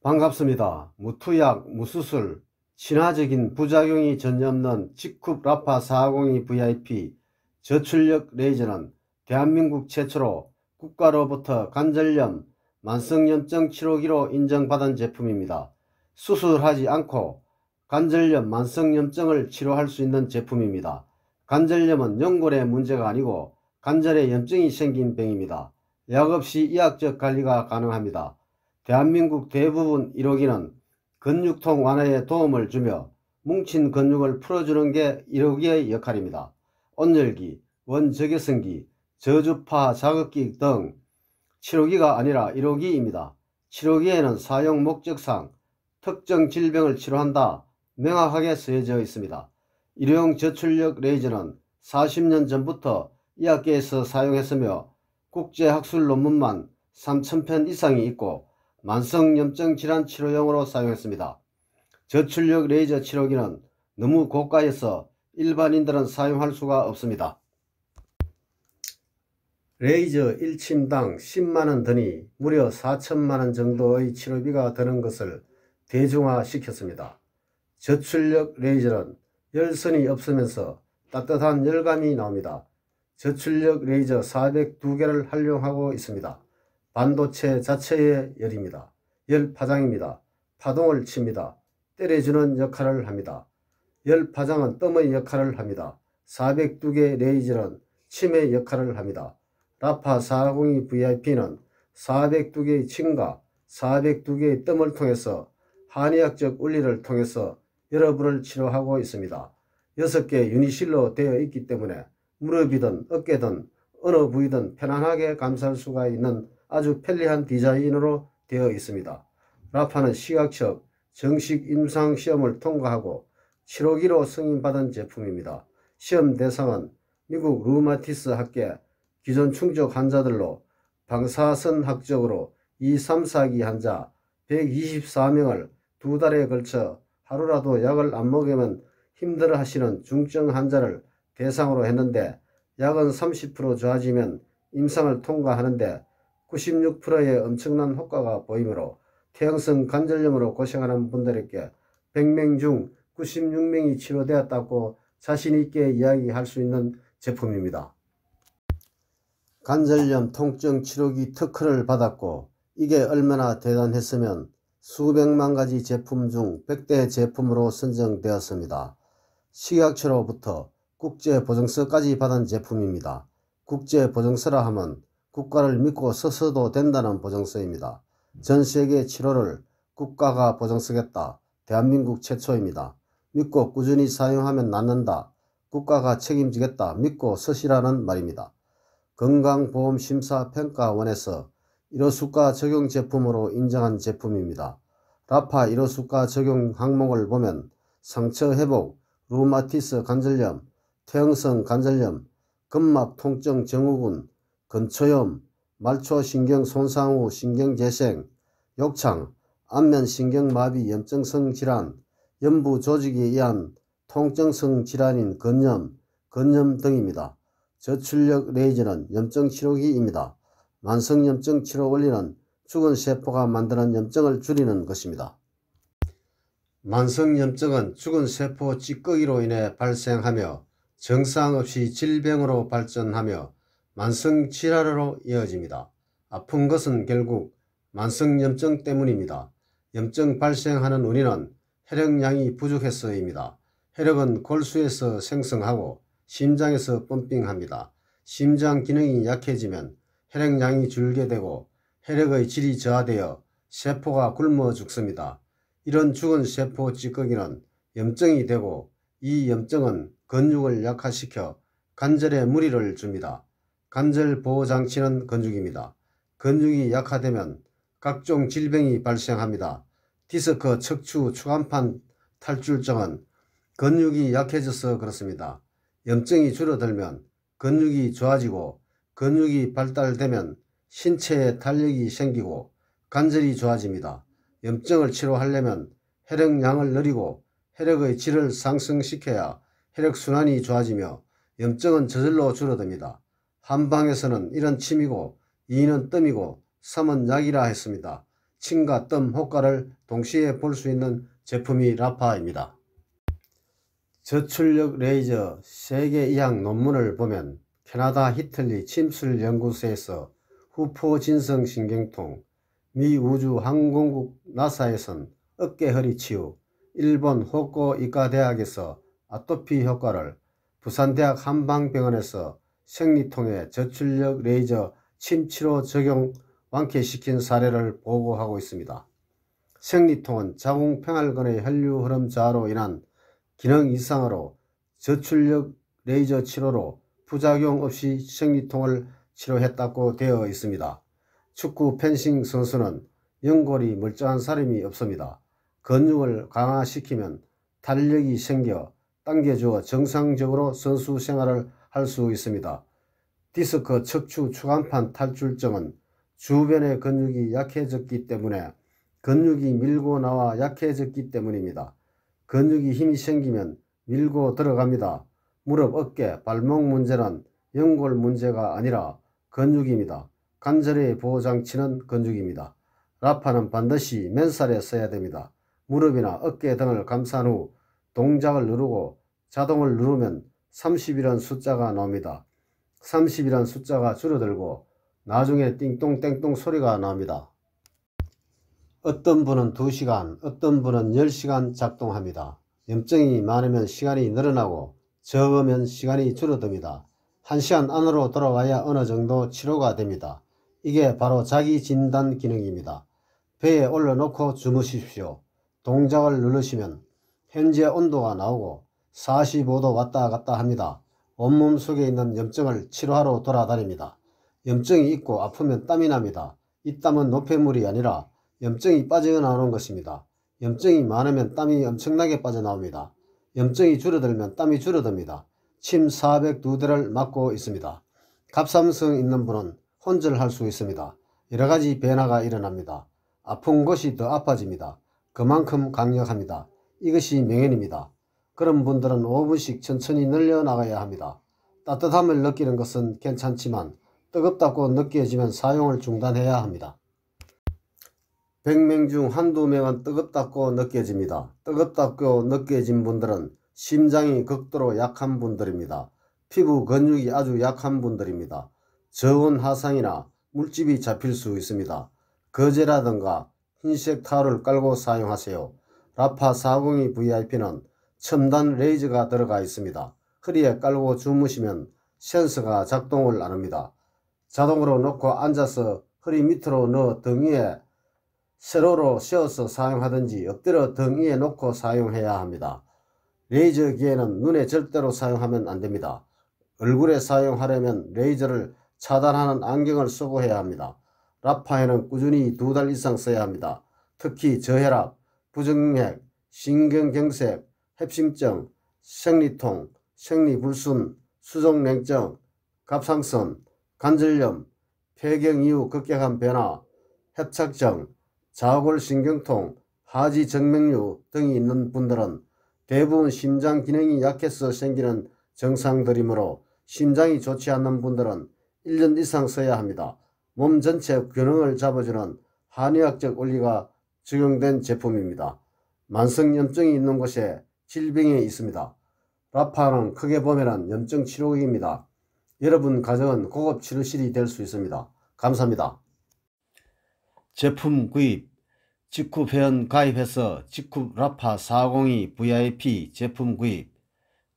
반갑습니다. 무투약, 무수술, 친화적인 부작용이 전혀 없는 직흡 라파 402 VIP 저출력 레이저는 대한민국 최초로 국가로부터 관절염, 만성염증 치료기로 인정받은 제품입니다. 수술하지 않고 관절염, 만성염증을 치료할 수 있는 제품입니다. 관절염은 연골의 문제가 아니고 관절에 염증이 생긴 병입니다. 약 없이 의학적 관리가 가능합니다. 대한민국 대부분 1호기는 근육통 완화에 도움을 주며 뭉친 근육을 풀어주는 게 1호기의 역할입니다. 온열기, 원적외선기, 저주파 자극기 등 치료기가 아니라 1호기입니다. 치료기에는 사용 목적상 특정 질병을 치료한다 명확하게 쓰여져 있습니다. 일회용 저출력 레이저는 40년 전부터 의학계에서 사용했으며 국제학술 논문만 3,000편 이상이 있고 만성염증 질환 치료용으로 사용했습니다. 저출력 레이저 치료기는 너무 고가여서 일반인들은 사용할 수가 없습니다. 레이저 1침당 10만원 드니 무려 4천만원 정도의 치료비가 드는 것을 대중화시켰습니다. 저출력 레이저는 열선이 없으면서 따뜻한 열감이 나옵니다. 저출력 레이저 402개를 활용하고 있습니다. 반도체 자체의 열입니다. 열 파장입니다. 파동을 칩니다. 때려주는 역할을 합니다. 열 파장은 뜸의 역할을 합니다. 402개 레이저는 침의 역할을 합니다. 라파 402 VIP는 402개의 침과 402개의 뜸을 통해서 한의학적 원리를 통해서 여러분을 치료하고 있습니다. 6개 유니실로 되어 있기 때문에 무릎이든 어깨든 어느 부위든 편안하게 감쌀 수가 있는 아주 편리한 디자인으로 되어 있습니다. 라파는 식약처 정식 임상시험을 통과하고 치료기로 승인받은 제품입니다. 시험 대상은 미국 류마티스 학계 기존 충족 환자들로 방사선학적으로 2, 3, 4기 환자 124명을 2달에 걸쳐 하루라도 약을 안 먹으면 힘들어 하시는 중증 환자를 대상으로 했는데 약은 30% 좋아지면 임상을 통과하는데 96%의 엄청난 효과가 보이므로 퇴행성 관절염으로 고생하는 분들에게 100명 중 96명이 치료되었다고 자신있게 이야기할 수 있는 제품입니다. 관절염 통증 치료기 특허를 받았고 이게 얼마나 대단했으면 수백만 가지 제품 중 100대 제품으로 선정되었습니다. 식약처로부터 국제보증서까지 받은 제품입니다. 국제보증서라 하면 국가를 믿고 써서도 된다는 보증서입니다. 전세계 치료를 국가가 보증서겠다. 대한민국 최초입니다. 믿고 꾸준히 사용하면 낫는다. 국가가 책임지겠다. 믿고 쓰시라는 말입니다. 건강보험심사평가원에서 1호수가 적용 제품으로 인정한 제품입니다. 라파 1호수가 적용 항목을 보면 상처 회복, 류마티스 관절염, 퇴행성 관절염, 근막 통증 증후군, 근초염, 말초신경 손상 후 신경재생, 욕창, 안면신경마비 염증성 질환, 연부 조직에 의한 통증성 질환인 건염, 건염 등입니다. 저출력 레이저는 염증 치료기입니다. 만성염증 치료 원리는 죽은 세포가 만드는 염증을 줄이는 것입니다. 만성염증은 죽은 세포 찌꺼기로 인해 발생하며 정상 없이 질병으로 발전하며 만성질환으로 이어집니다. 아픈 것은 결국 만성염증 때문입니다. 염증 발생하는 원인은 혈액량이 부족해서입니다. 혈액은 골수에서 생성하고 심장에서 펌핑합니다. 심장 기능이 약해지면 혈액량이 줄게 되고 혈액의 질이 저하되어 세포가 굶어 죽습니다. 이런 죽은 세포 찌꺼기는 염증이 되고 이 염증은 근육을 약화시켜 관절에 무리를 줍니다. 관절 보호장치는 근육입니다. 근육이 약화되면 각종 질병이 발생합니다. 디스크, 척추, 추간판 탈출증은 근육이 약해져서 그렇습니다. 염증이 줄어들면 근육이 좋아지고 근육이 발달되면 신체에 탄력이 생기고 관절이 좋아집니다. 염증을 치료하려면 혈액량을 늘리고 혈액의 질을 상승시켜야 혈액순환이 좋아지며 염증은 저절로 줄어듭니다. 한방에서는 1은 침이고 2는 뜸이고 3은 약이라 했습니다. 침과 뜸 효과를 동시에 볼 수 있는 제품이 라파입니다. 저출력 레이저 세계 이학 논문을 보면 캐나다 히틀리 침술연구소에서 후포진성 신경통, 미 우주항공국 나사에선 어깨 허리 치유, 일본 호코이과대학에서 아토피 효과를, 부산대학 한방병원에서 생리통에 저출력 레이저 침치료 적용 완쾌시킨 사례를 보고하고 있습니다. 생리통은 자궁평활근의 혈류 흐름 저하로 인한 기능 이상으로 저출력 레이저 치료로 부작용 없이 생리통을 치료했다고 되어 있습니다. 축구 펜싱 선수는 연골이 멀쩡한 사람이 없습니다. 근육을 강화시키면 탄력이 생겨 당겨주어 정상적으로 선수 생활을 할 수 있습니다. 디스크 척추 추간판 탈출증은 주변의 근육이 약해졌기 때문에 근육이 밀고 나와 약해졌기 때문입니다. 근육이 힘이 생기면 밀고 들어갑니다. 무릎, 어깨, 발목 문제는 연골 문제가 아니라 근육입니다. 관절의 보호장치는 근육입니다. 라파는 반드시 맨살에 써야 됩니다. 무릎이나 어깨 등을 감싼 후 동작을 누르고 자동을 누르면 30이라는 숫자가 나옵니다. 30이라는 숫자가 줄어들고 나중에 띵똥땡똥 소리가 나옵니다. 어떤 분은 2시간, 어떤 분은 10시간 작동합니다. 염증이 많으면 시간이 늘어나고 적으면 시간이 줄어듭니다. 1시간 안으로 돌아와야 어느 정도 치료가 됩니다. 이게 바로 자기 진단 기능입니다. 배에 올려놓고 주무십시오. 동작을 누르시면 현재 온도가 나오고 45도 왔다 갔다 합니다. 온몸 속에 있는 염증을 치료하러 돌아다닙니다. 염증이 있고 아프면 땀이 납니다. 이 땀은 노폐물이 아니라 염증이 빠져나오는 것입니다. 염증이 많으면 땀이 엄청나게 빠져나옵니다. 염증이 줄어들면 땀이 줄어듭니다. 침 402대를 맞고 있습니다. 갑상선 있는 분은 혼절할 수 있습니다. 여러가지 변화가 일어납니다. 아픈 곳이 더 아파집니다. 그만큼 강력합니다. 이것이 명현입니다. 그런 분들은 5분씩 천천히 늘려나가야 합니다. 따뜻함을 느끼는 것은 괜찮지만 뜨겁다고 느껴지면 사용을 중단해야 합니다. 100명 중 한두 명은 뜨겁다고 느껴집니다. 뜨겁다고 느껴진 분들은 심장이 극도로 약한 분들입니다. 피부 근육이 아주 약한 분들입니다. 저온 하상이나 물집이 잡힐 수 있습니다. 거제라든가 흰색 타올을 깔고 사용하세요. 라파 402 VIP는 첨단 레이저가 들어가 있습니다. 허리에 깔고 주무시면 센서가 작동을 안 합니다. 자동으로 놓고 앉아서 허리 밑으로 넣어 등 위에 세로로 세워서 사용하든지 엎드려 등 위에 놓고 사용해야 합니다. 레이저 기계는 눈에 절대로 사용하면 안됩니다. 얼굴에 사용하려면 레이저를 차단하는 안경을 쓰고 해야 합니다. 라파에는 꾸준히 2달 이상 써야 합니다. 특히 저혈압, 부정맥, 신경경색, 협심증, 생리통, 생리불순, 수족냉증, 갑상선, 관절염, 폐경 이후 급격한 변화, 협착증, 좌골신경통, 하지정맥류 등이 있는 분들은 대부분 심장 기능이 약해서 생기는 증상들이므로 심장이 좋지 않는 분들은 1년 이상 써야 합니다. 몸 전체 균형을 잡아주는 한의학적 원리가 적용된 제품입니다. 만성염증이 있는 곳에 질병이 있습니다. 라파는 크게 보면 염증 치료기입니다. 여러분 가정은 고급 치료실이 될 수 있습니다. 감사합니다. 제품 구입, 직후 회원 가입해서 직후 라파 402 VIP 제품 구입,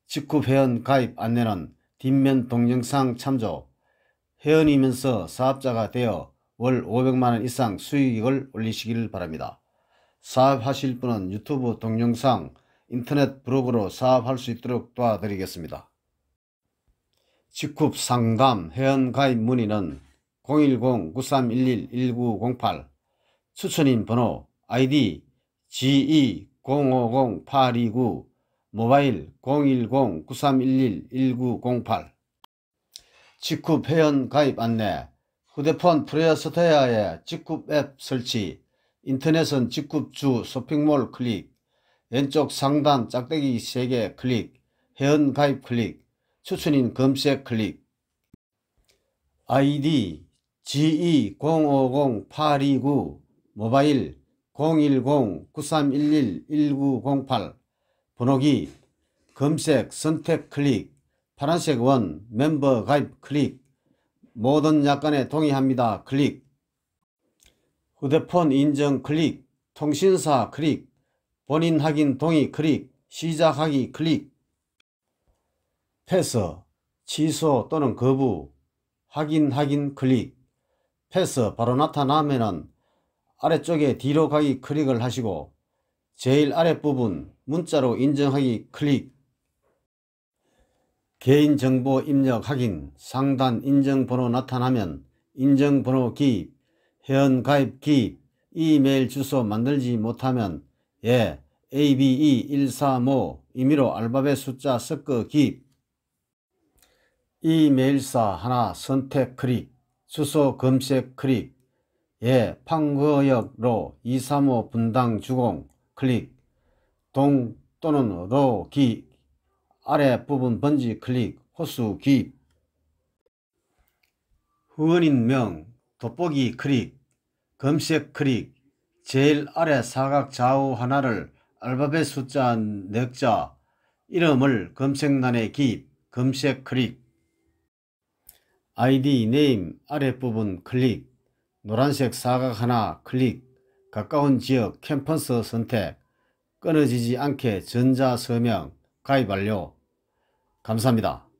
직후 회원 가입 안내는 뒷면 동영상 참조, 회원이면서 사업자가 되어 월 500만원 이상 수익을 올리시길 바랍니다. 사업하실 분은 유튜브 동영상, 인터넷 브로그로 사업할 수 있도록 도와드리겠습니다. 직후 상담 회원 가입 문의는 010-9311-1908, 추천인 번호 아이디 GE050829, 모바일 010-9311-1908. 직후 회원 가입 안내, 휴대폰 플레이스토어에 직후 앱 설치, 인터넷은 직후 주 쇼핑몰 클릭, 왼쪽 상단 짝대기 3개 클릭, 회원 가입 클릭, 추천인 검색 클릭. 아이디 GE050829, 모바일 010-9311-1908 번호기 검색 선택 클릭 파란색 원 멤버 가입 클릭 모든 약관에 동의합니다 클릭 휴대폰 인증 클릭 통신사 클릭 본인 확인 동의 클릭 시작하기 클릭 패스 취소 또는 거부 확인 클릭 패스 바로 나타나면은 아래쪽에 뒤로 가기 클릭을 하시고 제일 아랫부분 문자로 인정하기 클릭 개인정보 입력 확인 상단 인정번호 나타나면 인정번호 기입 회원가입 기입 이메일 주소 만들지 못하면 예 ABE135 임의로 알파벳 숫자 섞어 기입 이메일사 하나 선택 클릭 주소 검색 클릭 예 판거역로 235 분당 주공 클릭 동 또는 로 기 아래 부분 번지 클릭 호수 기입 후원인명 돋보기 클릭 검색 클릭 제일 아래 사각 좌우 하나를 알파벳 숫자 4자 이름을 검색란에 기입 검색 클릭 아이디 네임 아랫부분 클릭 노란색 사각 하나 클릭 가까운 지역 캠퍼스 선택 끊어지지 않게 전자서명 가입 완료 감사합니다.